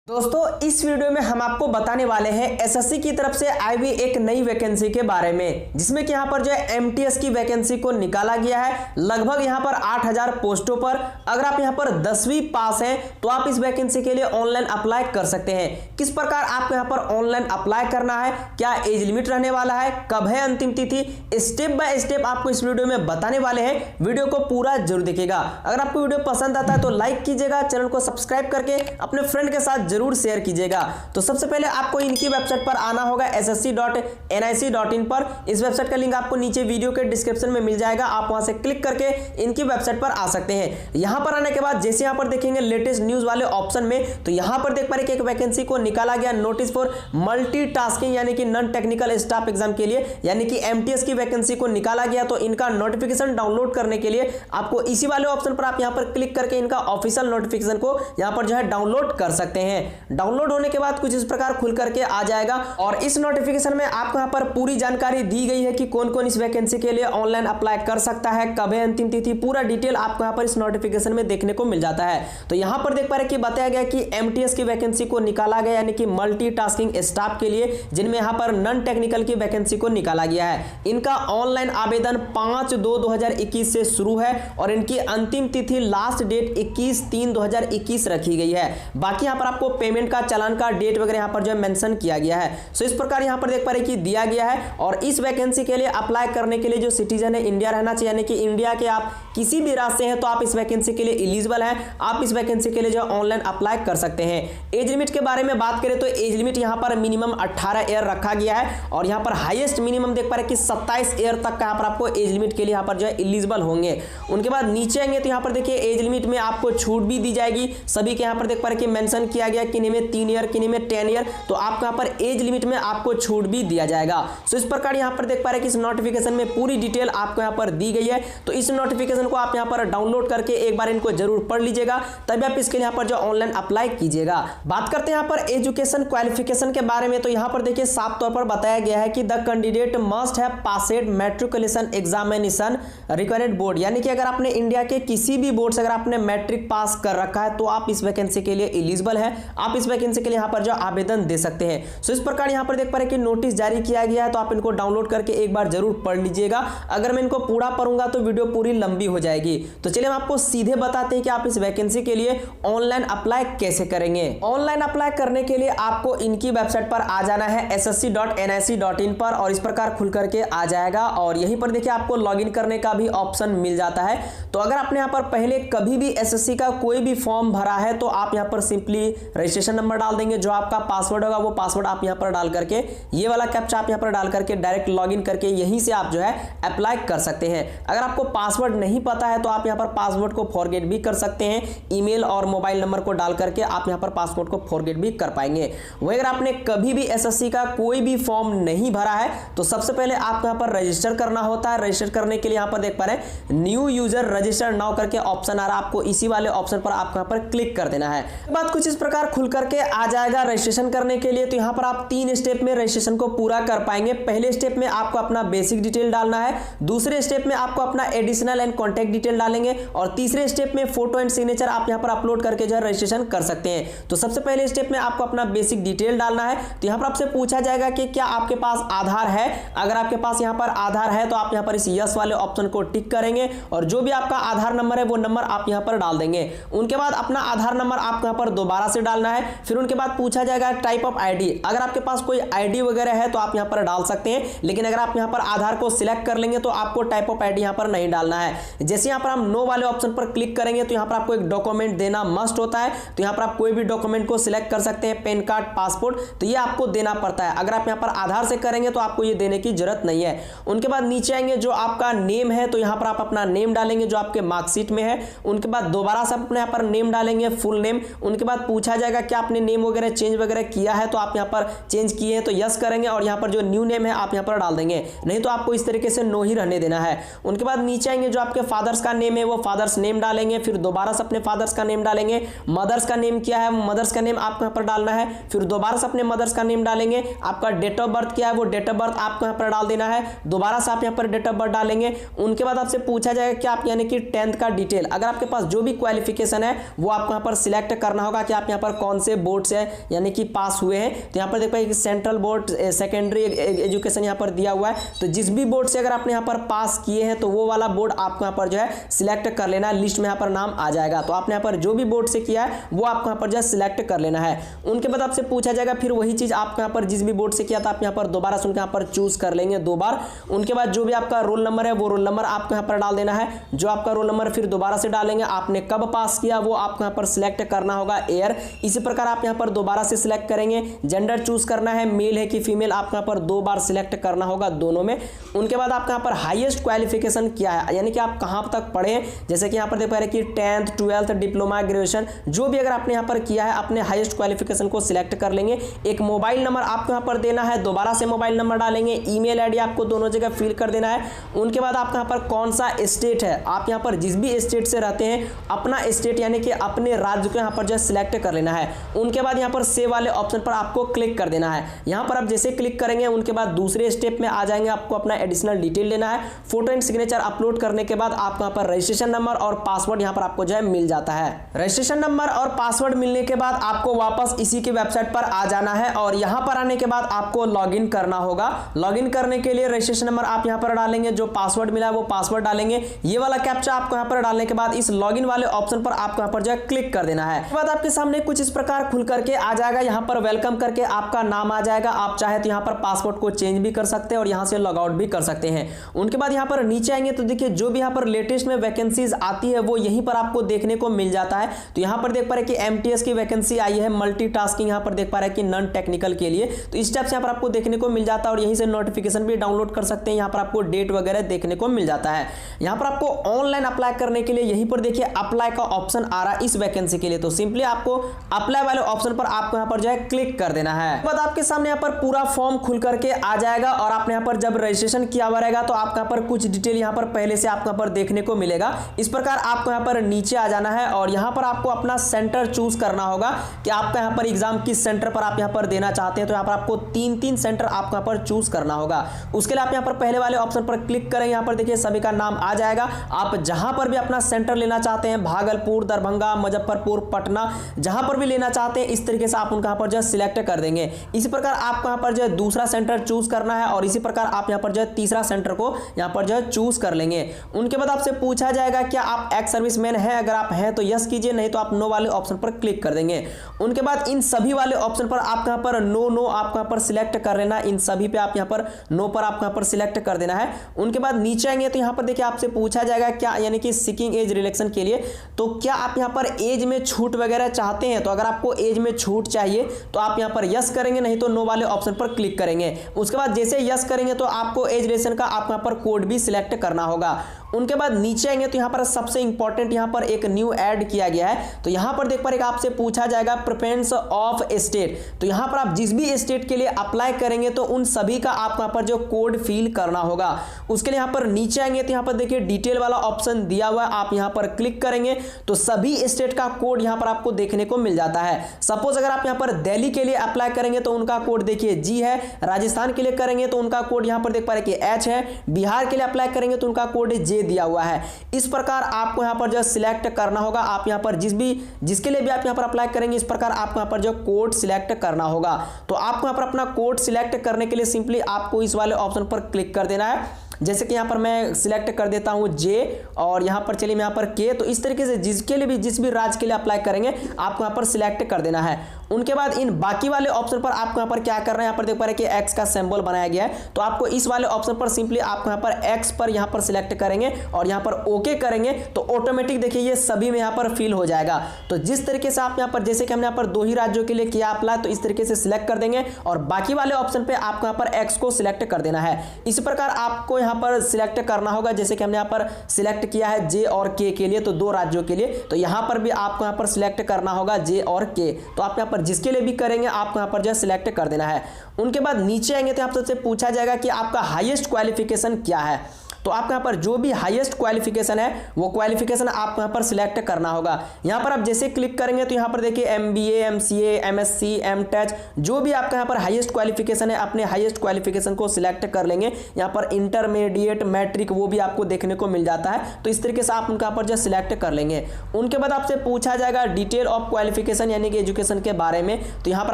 दोस्तों इस वीडियो में हम आपको बताने वाले हैं एसएससी की तरफ से आई हुई एक नई वैकेंसी के बारे में, जिसमें कि यहाँ पर जो है एमटीएस की वैकेंसी को निकाला गया है लगभग यहाँ पर 8000 पोस्टों पर। अगर आप यहाँ पर 10वीं पास हैं तो आप इस वैकेंसी के लिए ऑनलाइन अप्लाई कर सकते हैं। किस प्रकार आपको यहाँ पर ऑनलाइन अप्लाई करना है, क्या एज लिमिट रहने वाला है, कब है अंतिम तिथि, स्टेप बाय स्टेप आपको इस वीडियो में बताने वाले हैं। वीडियो को पूरा जरूर देखिएगा। अगर आपको वीडियो पसंद आता है तो लाइक कीजिएगा, चैनल को सब्सक्राइब करके अपने फ्रेंड के साथ जरूर शेयर कीजिएगा। तो सबसे पहले आपको इनकी वेबसाइट पर आना होगा ssc.nic.in पर। इस वेबसाइट का लिंक आपको नीचे वीडियो के डिस्क्रिप्शन में मिल जाएगा, आप वहां से क्लिक करके इनकी वेबसाइट पर आ सकते हैं। यहां पर आने के बाद जैसे यहां पर देखेंगे लेटेस्ट न्यूज वाले ऑप्शन में, तो यहां पर देख पा रहे कि एक वैकेंसी को निकाला गया नोटिस फॉर मल्टीटास्किंग यानी कि नॉन टेक्निकल स्टाफ एग्जाम के लिए, यानी कि एमटीएस की वैकेंसी को निकाला गया। तो इनका नोटिफिकेशन डाउनलोड करने के लिए आपको इसी वाले ऑप्शन पर आप यहां पर क्लिक करके इनका ऑफिशियल नोटिफिकेशन को यहां पर जो है डाउनलोड कर सकते हैं। डाउनलोड होने के बाद कुछ इस प्रकार खुल करके आ जाएगा और इस नोटिफिकेशन में आपको यहां पर पूरी जानकारी दी गई है कि कौन कौन इस वैकेंसी के लिए ऑनलाइन अप्लाई कर सकता है, कब है अंतिम तिथि, पूरा डिटेल आपको यहां पर इस नोटिफिकेशन में देखने को मिल जाता है। तो यहां पर देख पा रहे कि बताया गया कि एमटीएस की वैकेंसी को निकाला गया यानी कि मल्टीटास्किंग स्टाफ के लिए, जिनमें यहां पर नॉन टेक्निकल की वैकेंसी को निकाला गया है। इनका ऑनलाइन आवेदन 5/2/2021 से शुरू है और इनकी अंतिम तिथि लास्ट डेट 21/3/2021 रखी गई है। बाकी यहां पर आपको पेमेंट का चालान का डेट वगैरह यहां पर जो है मेंशन किया गया है। सो इस प्रकार यहां पर देख पा रहे कि दिया गया है। और इस वैकेंसी के लिए अप्लाई करने के लिए जो सिटीजन है इंडिया रहना चाहिए, यानी कि इंडिया के आप किसी भी राज्य से हैं तो आप इस वैकेंसी के लिए एलिजिबल हैं, आप इस वैकेंसी के लिए जो ऑनलाइन अप्लाई कर सकते हैं। एज लिमिट के बारे में बात करें तो एज लिमिट यहां पर मिनिमम 18 ईयर रखा गया है और यहां पर हाईएस्ट मिनिमम देख पा रहे कि 27 ईयर तक का यहां पर आपको एज लिमिट के लिए यहां पर जो है एलिजिबल होंगे। उनके बाद नीचे आएंगे तो यहां पर देखिए एज लिमिट में आपको छूट भी दी जाएगी। सभी के यहां पर देख पा रहे कि मेंशन किया गया कि इनमें 3 ईयर, किन्हीं में 10 ईयर, तो आपको यहां पर एज लिमिट में आपको छूट भी दिया जाएगा। सो इस प्रकार यहां पर देख पा रहे कि इस नोटिफिकेशन में पूरी डिटेल आपको यहां पर दी गई है। तो इस नोटिफिकेशन को आप यहां पर डाउनलोड करके एक बार इनको जरूर पढ़ लीजिएगा, तभी आप इसके लिए यहां पर जो ऑनलाइन अप्लाई कीजिएगा। बात करते हैं यहां पर एजुकेशन क्वालिफिकेशन के बारे में, तो यहां पर देखिए साफ तौर पर बताया गया है कि the candidate must have passed matriculation examination required board, यानी कि अगर आपने इंडिया के किसी भी बोर्ड से अगर आपने मैट्रिक पास कर रखा है तो आप इस वैकेंसी के लिए एलिजिबल है, आप इस वैकेंसी के लिए यहां पर जो आवेदन दे सकते हैं। सो इस प्रकार यहां पर देख पा रहे कि नोटिस जारी किया गया है, तो आप इनको डाउनलोड करके एक बार जरूर पढ़ लीजिएगा। अगर मैं इनको पूरा पढ़ूंगा तो वीडियो पूरी लंबी हो जाएगी। तो चलिए हम आपको सीधे बताते हैं कि आप इस वैकेंसी के लिए ऑनलाइन अप्लाई कैसे करेंगे। ऑनलाइन अप्लाई करने के लिए आपको इनकी वेबसाइट पर आ जाना है ssc.nic.in पर और इस प्रकार खुल करके आ जाएगा और यहीं पर देखिए आपको लॉगिन करने का भी ऑप्शन मिल जाता है। तो अगर आपने यहाँ पर पहले कभी भी एसएससी का कोई भी फॉर्म भरा है तो आप यहाँ पर सिंपली रजिस्ट्रेशन नंबर डाल देंगे, जो आपका पासवर्ड होगा वो पासवर्ड आप यहाँ पर डाल करके ये वाला कैप्चा आप यहाँ पर डाल करके डायरेक्ट लॉगिन करके यहीं से आप जो है अप्लाई कर सकते हैं। अगर आपको पासवर्ड नहीं पता है तो आप यहाँ पर पासवर्ड को फॉरगेट भी कर सकते हैं, ईमेल और मोबाइल नंबर को डाल करके आप यहाँ पर पासवर्ड को फॉरगेट भी कर पाएंगे। वही अगर आपने कभी भी एसएससी का कोई भी फॉर्म नहीं भरा है तो सबसे पहले आपको यहाँ पर रजिस्टर करना होता है। रजिस्टर करने के लिए यहाँ पर देख पा रहे हैं न्यू यूजर रजिस्टर नाउ करके ऑप्शन आ रहा है, आपको इसी वाले ऑप्शन पर आपको यहाँ पर क्लिक कर देना है। बात कुछ इस प्रकार खुल करके आ जाएगा रजिस्ट्रेशन करने के लिए। तो यहाँ पर आप 3 स्टेप में रजिस्ट्रेशन को पूरा कर पाएंगे। पहले स्टेप में आपको अपना बेसिक डिटेल डालना है, दूसरे स्टेप में आपको अपना एडिशनल एंड कॉन्टैक्ट डिटेल डालेंगे और तीसरे स्टेप में फोटो एंड सिग्नेचर आप यहाँ पर अपलोड करके जो है रजिस्ट्रेशन कर सकते हैं। तो सबसे पहले स्टेप में आपको अपना बेसिक डिटेल डालना है। तो यहाँ पर आपसे पूछा जाएगा कि क्या आपके पास आधार है। अगर आपके पास यहाँ पर आधार है तो आप यहाँ पर इस यस वाले ऑप्शन को टिक करेंगे और जो भी आपका आधार नंबर है वो नंबर आप यहाँ पर डाल देंगे। उनके बाद अपना आधार नंबर आपको यहाँ पर दोबारा से डालना है। फिर उनके बाद पूछा जाएगा टाइप ऑफ आईडी, अगर आपके पास कोई आईडी वगैरह है तो आप यहाँ पर डाल सकते हैं, लेकिन अगर आप यहाँ पर आधार को सिलेक्ट कर लेंगे तो आपको टाइप ऑफ आईडी यहाँ पर नहीं डालना है। जैसे यहाँ पर हम नो वाले ऑप्शन पर क्लिक करेंगे तो यहाँ पर आपको एक डॉक्यूमेंट देना मस्ट होता है। तो यहाँ पर आप कोई भी डॉक्यूमेंट को सिलेक्ट कर सकते हैं, पैन कार्ड, पासपोर्ट, तो ये आपको देना पड़ता है। अगर आप यहाँ पर आधार से करेंगे तो आपको ये देने की जरूरत नहीं है। उनके बाद नीचे आएंगे जो आपका नेम है तो यहाँ पर आप अपना नेम डालेंगे जो आपके मार्कशीट में है। उनके बाद दोबारा से अपने यहाँ पर नेम डालेंगे, फुल नेम। उनके बाद पूछा जाएगा कि आपने नेम वगैरह चेंज वगैरह किया है तो आप यहाँ पर चेंज किए हैं तो यस करेंगे और यहाँ पर जो न्यू नेम है आप यहाँ पर डाल देंगे, नहीं तो आपको इस तरीके से नो ही रहने देना है। उनके बाद नीचे आएंगे जो आपके फादर्स का नेम है वो फादर्स नेम डालेंगे, फिर दोबारा से अपने फादर्स का नेम डालेंगे। मदर्स का नेम क्या है, मदर्स का नेम आपको यहाँ पर डालना है, फिर दोबारा से अपने मदर्स का नेम डालेंगे। आपका डेट ऑफ बर्थ क्या है वो डेट ऑफ बर्थ आपको यहाँ पर डाल देना है, दोबारा से आप यहाँ पर डेट ऑफ बर्थ डालेंगे। उनके बाद आपसे पूछा जाएगा कि आप यानी कि 10th का डिटेल, अगर आपके पास जो भी क्वालिफिकेशन है वो आपको यहाँ पर सिलेक्ट करना होगा कि आप यहाँ पर कौन से बोर्ड से यानी कि पास हुए हैं। तो यहाँ पर देख पाए सेंट्रल बोर्ड सेकेंडरी एजुकेशन यहाँ पर दिया हुआ है। तो जिस भी बोर्ड से अगर आपने यहाँ पर पास किए हैं तो वो वाला बोर्ड आपको यहाँ पर जो है सिलेक्ट कर लेना है, लिस्ट में यहाँ पर नाम आ जाएगा। तो आपने यहाँ पर जो भी बोर्ड से किया है वो आपको यहाँ पर जो है सिलेक्ट कर लेना है। उनके बाद आपसे पूछा जाएगा फिर वही चीज आपको यहाँ पर जिस भी बोर्ड से किया था आप यहाँ पर दोबारा सुन के यहाँ पर चूज कर लेंगे 2 बार। उनके बाद जो भी आपका रोल नंबर है वो रोल नंबर आपको यहाँ पर डाल देना है। जो आपका रोल नंबर फिर दोबारा से डालेंगे, आपने कब पास किया वो आपको यहाँ पर सिलेक्ट करना होगा ईयर। इसी प्रकार आप यहाँ पर दोबारा से सिलेक्ट करेंगे। जेंडर चूज करना है, मेल है कि फीमेल, आपको यहाँ पर 2 बार सिलेक्ट करना होगा दोनों में। उनके बाद आपका यहाँ पर हाईएस्ट क्वालिफिकेशन क्या है, यानी कि आप कहाँ तक पढ़े हैं। जैसे कि यहाँ पर देख पा रहे कि 10th 12th डिप्लोमा ग्रेजुएशन जो भी अगर आपने यहाँ पर किया है अपने हाईएस्ट क्वालिफिकेशन को सिलेक्ट कर लेंगे। एक मोबाइल नंबर आपको यहाँ पर देना है, दोबारा से मोबाइल नंबर डालेंगे। ईमेल आईडी आपको दोनों जगह फिल कर देना है। उनके बाद आपका यहाँ पर कौन सा स्टेट है, आप यहाँ पर जिस भी स्टेट से रहते हैं अपना स्टेट यानी कि अपने राज्य को यहाँ पर जो सिलेक्ट कर लेना है। उनके बाद यहाँ पर सेव वाले ऑप्शन पर आपको क्लिक कर देना है। यहाँ पर आप जैसे क्लिक करेंगे उनके बाद दूसरे स्टेप में आ जाएंगे। आपको अपना एडिशनल डिटेल लेना है। फोटो एंड सिग्नेचर अपलोड करने के बाद आपको यहाँ पर रजिस्ट्रेशन नंबर और पासवर्ड यहाँ पर आपको जो है मिल जाता है। रजिस्ट्रेशन नंबर और पासवर्ड मिलने के बाद आपको वापस इसी के वेबसाइट पर आ जाना है और यहाँ पर आने के बाद आपको लॉगिन करना होगा। लॉगिन करने के लिए रजिस्ट्रेशन नंबर आप यहाँ पर डालेंगे, जो पासवर्ड मिला है वो पासवर्ड डालेंगे। ये वाला कैप्चा आपको यहाँ पर डालने के बाद इस लॉगिन वाले ऑप्शन पर आपको यहाँ पर जो है क्लिक कर देना है। उसके बाद आपके सामने कुछ इस प्रकार खुल करके आ जाएगा। यहाँ पर वेलकम करके आपका नाम आ जाएगा। आप चाहे तो यहाँ पर पासवर्ड को चेंज भी कर सकते हैं और यहाँ से लॉग आउट भी कर सकते हैं। उनके बाद यहाँ पर नीचे आएंगे तो देखिए जो भी यहाँ पर लेटेस्ट में वैकेंसीज आती है वो यहीं पर आपको देखने को मिल जाता है। तो यहाँ पर देख पा रहे कि एमटीएस की वैकेंसी आई है मल्टीटास्किंग, यहाँ पर देख पा रहे कि नॉन टेक्निकल के लिए। तो इस टाइप से यहाँ पर आपको देखने को मिल जाता है और यहीं से नोटिफिकेशन भी डाउनलोड कर सकते हैं। यहाँ पर आपको डेट वगैरह देखने को मिल जाता है। यहाँ पर आपको ऑनलाइन अप्लाई करने के लिए यहीं पर देखिए अप्लाई का ऑप्शन आ रहा है इस वैकेंसी के लिए। तो सिंपली आपको अप्लाई वाले ऑप्शन पर आपको यहाँ पर जो है क्लिक कर देना है। बाद आपके सामने यहाँ पर पूरा फॉर्म खुल करके आ जाएगा और आपने यहाँ पर जब रजिस्ट्रेशन किया हुआ रहेगा तो आपका पर कुछ डिटेल यहाँ पर पहले से आपको यहाँ पर देखने को मिलेगा। इस प्रकार आपको यहाँ पर नीचे आ जाना है और यहाँ पर आपको अपना सेंटर चूज करना होगा कि आपका यहाँ पर एग्जाम किस सेंटर पर आप यहाँ पर देना चाहते हैं। तो यहाँ पर आपको 3 सेंटर आपको यहाँ पर चूज करना होगा। उसके लिए आप यहाँ पर पहले वाले ऑप्शन पर क्लिक करें। यहाँ पर देखिए सभी का नाम आ जाएगा। आप जहां पर भी अपना सेंटर लेना चाहते हैं, भागलपुर, दरभंगा, मुजफ्फरपुर, पटना, जहां पर भी लेना चाहते हैं इस तरीके से आप उनका यहाँ पर जो सिलेक्ट कर देंगे। इसी प्रकार आपको यहाँ पर जो है दूसरा सेंटर चूज करना है और इसी प्रकार आप यहाँ पर जो है तीसरा सेंटर को यहाँ पर जो है चूज कर लेंगे। उनके बाद आपसे पूछा जाएगा क्या आप एक्स सर्विसमैन हैं, अगर आप हैं तो यस कीजिए, नहीं तो आप नो वाले ऑप्शन पर क्लिक कर देंगे। उनके बाद इन सभी वाले ऑप्शन पर आप यहाँ पर नो आपको यहाँ पर सिलेक्ट कर लेना। इन सभी पे आप यहाँ पर नो पर आपको यहाँ पर सिलेक्ट कर देना है। उनके बाद नीचे आएंगे तो यहाँ पर देखिए आपसे पूछा जाएगा क्या, यानी कि सीकिंग एज रिलेक्शन के लिए, तो क्या आप यहाँ पर एज में छूट वगैरह चाहते हैं। तो अगर आपको एज में छूट चाहिए तो आप यहाँ पर यस करेंगे, नहीं तो नो वाले ऑप्शन पर क्लिक करेंगे। उसके बाद जैसे यस करेंगे तो आपको एज रिलेक्शन का आपको यहाँ पर कोड भी सिलेक्ट करना होगा। उनके बाद नीचे आएंगे तो यहाँ पर सबसे इंपॉर्टेंट यहाँ पर एक न्यू ऐड किया गया है। तो यहाँ पर देख पा रहे आपसे पूछा जाएगा प्रेफरेंस ऑफ स्टेट। तो यहाँ पर आप जिस भी स्टेट के लिए अप्लाई करेंगे तो उन सभी का आपको यहाँ पर जो कोड फिल करना होगा। उसके लिए यहाँ पर नीचे आएंगे तो यहाँ पर देखिए डिटेल वाला ऑप्शन दिया हुआ है। आप यहाँ पर क्लिक करेंगे तो सभी स्टेट का कोड यहाँ पर आपको देखने को मिल जाता है। सपोज अगर आप यहाँ पर दिल्ली के लिए अप्लाई करेंगे तो उनका कोड देखिए जी है, राजस्थान के लिए करेंगे तो उनका कोड यहाँ पर देख पा रहे कि एच है, बिहार के लिए अप्लाई करेंगे तो उनका कोड जे दिया हुआ है। इस प्रकार आपको यहाँ पर जो सिलेक्ट करना होगा। आप यहाँ पर जिसके लिए भी आप यहाँ पर अप्लाई करेंगे इस प्रकार आपको यहाँ पर जो कोड सिलेक्ट करना होगा। तो आपको यहाँ पर अपना कोड सिलेक्ट करने के लिए सिंपली आपको इस वाले ऑप्शन पर क्लिक कर देना है। जैसे कि यहाँ पर मैं सिलेक्ट कर देता हूँ जे और यहाँ पर चलिए मैं यहाँ पर के। तो इस तरीके से जिस भी राज्य के लिए अप्लाई करेंगे आपको यहाँ पर सिलेक्ट कर देना है। उनके बाद इन बाकी वाले ऑप्शन पर आपको यहाँ पर क्या करना है, यहाँ पर देख पा रहे कि एक्स का सिंबल बनाया गया है। तो आपको इस वाले ऑप्शन पर सिंपली आपको यहाँ पर एक्स पर यहाँ पर सिलेक्ट करेंगे और यहाँ पर ओके करेंगे तो ऑटोमेटिक देखिए ये सभी में यहाँ पर फिल हो जाएगा। तो जिस तरीके से आप यहाँ पर, जैसे कि हमने यहाँ पर 2 ही राज्यों के लिए किया अप्लाई, तो इस तरीके से सिलेक्ट कर देंगे और बाकी वाले ऑप्शन पे आपको यहाँ पर एक्स को सिलेक्ट कर देना है। इसी प्रकार आपको यहाँ पर सिलेक्ट करना होगा। जैसे कि हमने यहाँ पर सिलेक्ट किया है जे और के लिए, तो 2 राज्यों के लिए, तो यहाँ पर भी आपको यहाँ पर सिलेक्ट करना होगा जे और के। तो आप यहाँ पर जिसके लिए भी करेंगे आपको यहाँ पर जो सिलेक्ट कर देना है। उनके बाद नीचे आएंगे तो आपसे पूछा जाएगा कि आपका हाईएस्ट क्वालिफिकेशन क्या है। तो आपको यहाँ पर जो भी हाईएस्ट क्वालिफिकेशन है वो क्वालिफिकेशन आपको यहाँ पर सिलेक्ट करना होगा। यहाँ पर आप जैसे क्लिक करेंगे तो यहाँ पर देखिए MBA, MCA, MSc, MTech, जो भी आपका यहाँ पर हाईएस्ट क्वालिफिकेशन है अपने हाईएस्ट क्वालिफिकेशन को सिलेक्ट कर लेंगे। यहाँ पर इंटरमीडिएट, मैट्रिक वो भी आपको देखने को मिल जाता है, तो इस तरीके से आप उनका पर जो सिलेक्ट कर लेंगे। उनके बाद आपसे पूछा जाएगा डिटेल ऑफ क्वालिफिकेशन यानी कि एजुकेशन के बारे में, तो यहाँ पर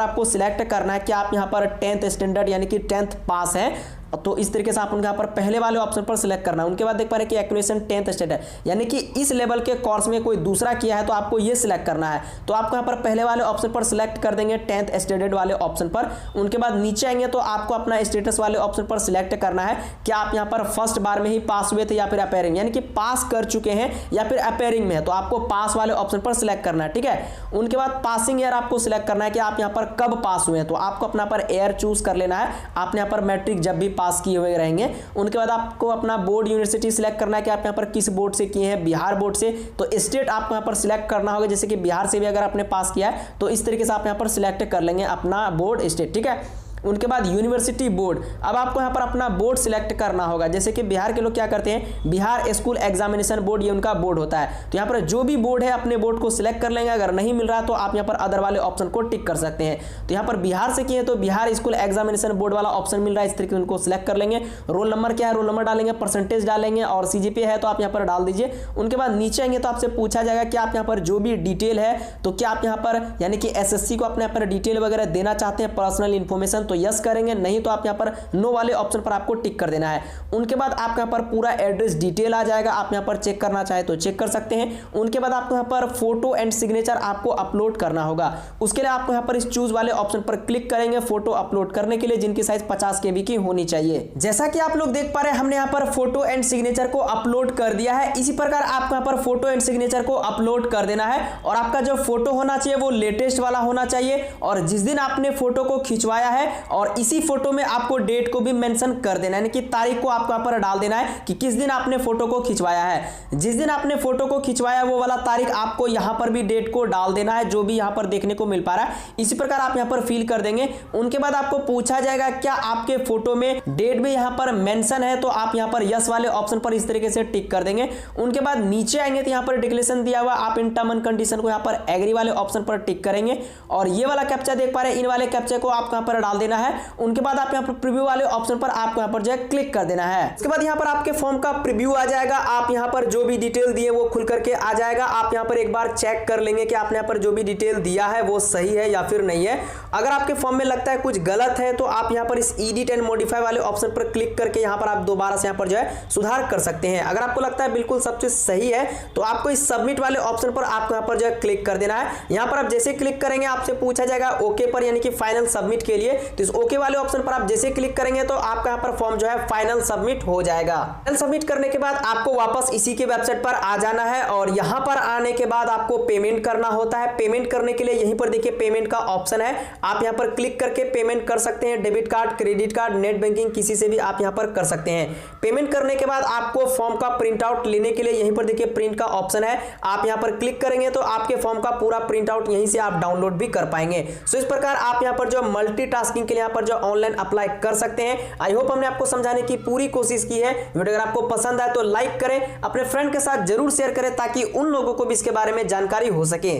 आपको सिलेक्ट करना है कि आप यहाँ पर 10th स्टैंडर्ड यानी कि 10th पास है, तो इस तरीके से आप उनके यहाँ पर पहले वाले ऑप्शन पर सिलेक्ट करना है। उनके बाद देख पा रहे हैं कि एक्यूरेशन 10th स्टैंडर्ड यानी कि इस लेवल के कोर्स में कोई दूसरा किया है तो आपको ये सिलेक्ट करना है, तो आपको यहाँ पर पहले वाले ऑप्शन पर सिलेक्ट कर देंगे 10th स्टैंडर्ड वाले ऑप्शन पर। उनके बाद नीचे आएंगे तो आपको अपना स्टेटस वाले ऑप्शन पर सिलेक्ट करना है कि आप यहाँ पर फर्स्ट बार में ही पास हुए थे या फिर अपेयरिंग यानी कि पास कर चुके हैं या फिर अपेयरिंग में है, तो आपको पास वाले ऑप्शन पर सिलेक्ट करना है। ठीक है, उनके बाद पासिंग ईयर आपको सिलेक्ट करना है कि आप यहाँ पर कब पास हुए हैं, तो आपको अपना पर ईयर चूज कर लेना है, आपने यहाँ पर मैट्रिक जब भी पास किए हुए रहेंगे। उनके बाद आपको अपना बोर्ड यूनिवर्सिटी सिलेक्ट करना है कि आप यहाँ पर किस बोर्ड से किए हैं, बिहार बोर्ड से, तो स्टेट आपको यहाँ पर सिलेक्ट करना होगा, जैसे कि बिहार से भी अगर आपने पास किया है तो इस तरीके से आप यहाँ पर सिलेक्ट कर लेंगे अपना बोर्ड स्टेट। ठीक है, उनके बाद यूनिवर्सिटी बोर्ड, अब आपको यहाँ पर अपना बोर्ड सिलेक्ट करना होगा, जैसे कि बिहार के लोग क्या करते हैं, बिहार स्कूल एग्जामिनेशन बोर्ड, ये उनका बोर्ड होता है, तो यहाँ पर जो भी बोर्ड है अपने बोर्ड को सिलेक्ट कर लेंगे। अगर नहीं मिल रहा तो आप यहाँ पर अदर वाले ऑप्शन को टिक कर सकते हैं। तो यहाँ पर बिहार से किए तो बिहार स्कूल एग्जामिनेशन बोर्ड वाला ऑप्शन मिल रहा है, इस तरीके से उनको सिलेक्ट कर लेंगे। रोल नंबर क्या है, रोल नंबर डालेंगे, परसेंटेज डालेंगे और CGPA है तो आप यहाँ पर डाल दीजिए। उनके बाद नीचे आएंगे तो आपसे पूछा जाएगा कि आप यहाँ पर जो भी डिटेल है, तो क्या आप यहाँ पर यानी कि SSC को अपने यहाँ पर डिटेल वगैरह देना चाहते हैं, पर्सनल इन्फॉर्मेशन, तो यस करेंगे, नहीं तो आप यहाँ पर नो वाले ऑप्शन पर आपको टिक कर देना है। उनके बाद आपके यहाँ पर पूरा एड्रेस डिटेल आ जाएगा, आप यहाँ पर चेक करना चाहे तो चेक कर सकते हैं। उनके बाद आपको यहाँ पर फोटो एंड सिग्नेचर आपको अपलोड करना होगा, उसके लिए आपको यहाँ पर इस चूज वाले ऑप्शन पर क्लिक करेंगे फोटो अपलोड करने के लिए, जिनकी साइज 50 KB की होनी चाहिए। जैसा कि आप लोग देख पा रहे हैं हमने यहाँ पर फोटो एंड सिग्नेचर को अपलोड कर दिया है। इसी प्रकार आपको यहाँ पर फोटो एंड सिग्नेचर को अपलोड कर देना है और आपका जो फोटो होना चाहिए वो लेटेस्ट वाला होना चाहिए, और जिस दिन आपने फोटो को खिंचवाया है और इसी फोटो में आपको डेट को भी मेंशन कर देना है, यानी कि तारीख को आपको यहाँ पर डाल देना है कि किस दिन आपने फोटो को खिंचवाया है। जिस दिन आपने फोटो को खिंचवाया वो वाला तारीख आपको यहाँ पर भी डेट को डाल देना है, जो भी यहाँ पर देखने को मिल पा रहा है। इसी प्रकार आप यहाँ पर फिल कर देंगे। उनके बाद आपको पूछा जाएगा क्या आपके फोटो में डेट भी यहाँ पर मेंशन है, तो आप यहाँ पर यस वाले ऑप्शन पर इस तरीके से टिक कर देंगे। उनके बाद नीचे आएंगे तो यहाँ पर डिक्लेरेशन दिया हुआ, आप इन टर्म एंड कंडीशन को यहाँ पर एग्री वाले ऑप्शन पर टिक करेंगे और ये वाला कैप्चा देख पा रहे हैं, इन वाले कैप्चा को आपको यहाँ पर डाल देना है। उनके बाद आप यहाँ पर प्रीव्यू वाले ऑप्शन पर आपको यहाँ पर जो है क्लिक कर देना है। इसके बाद यहाँ पर आपके फॉर्म का प्रीव्यू आ जाएगा, आप यहाँ पर जो भी डिटेल दिए वो खुल करके आ जाएगा। आप यहाँ पर एक बार चेक कर लेंगे कि आपने यहाँ पर जो भी डिटेल दिया है वो सही है या फिर नहीं है। अगर आपके फॉर्म में लगता है कुछ गलत है तो आप यहाँ पर इस एडिट एंड मॉडिफाई वाले ऑप्शन पर क्लिक करके यहाँ पर आप दोबारा से यहाँ पर जो है सुधार कर सकते हैं। अगर आपको लगता है बिल्कुल सब चीज सही है तो आपको इस सबमिट वाले ऑप्शन पर आपको यहाँ पर जो है क्लिक कर देना है। यहाँ पर आप जैसे क्लिक करेंगे आपसे पूछा जाएगा ओके पर, यानी कि फाइनल सबमिट के लिए, तो इस ओके वाले ऑप्शन पर आप जैसे क्लिक करेंगे तो आपका यहाँ पर फॉर्म जो है फाइनल सबमिट हो जाएगा। फाइनल सबमिट करने के बाद आपको वापस इसी के वेबसाइट पर आ जाना है और यहाँ पर आने के बाद आपको पेमेंट करना होता है। पेमेंट करने के लिए यहीं पर देखिए पेमेंट का ऑप्शन है, आप यहाँ पर क्लिक करके पेमेंट कर सकते हैं। Debit card, credit card, net banking किसी से भी आप यहाँ पर कर सकते हैं। पेमेंट करने के बाद आपको फॉर्म का प्रिंट आउट लेने के लिए यहीं पर देखिए प्रिंट का ऑप्शन है, आप यहाँ पर क्लिक करेंगे तो आपके फॉर्म का पूरा प्रिंट आउट यहीं से आप डाउनलोड भी कर पाएंगे। सो इस प्रकार आप यहाँ पर जो मल्टीटास्किंग के लिए यहाँ पर जो ऑनलाइन अप्लाई कर सकते हैं। आई होप हमने आपको समझाने की पूरी कोशिश की है। वीडियो अगर आपको पसंद आए तो लाइक करें, अपने फ्रेंड के साथ जरूर शेयर करें ताकि उन लोगों को भी इसके बारे में जानकारी हो सके।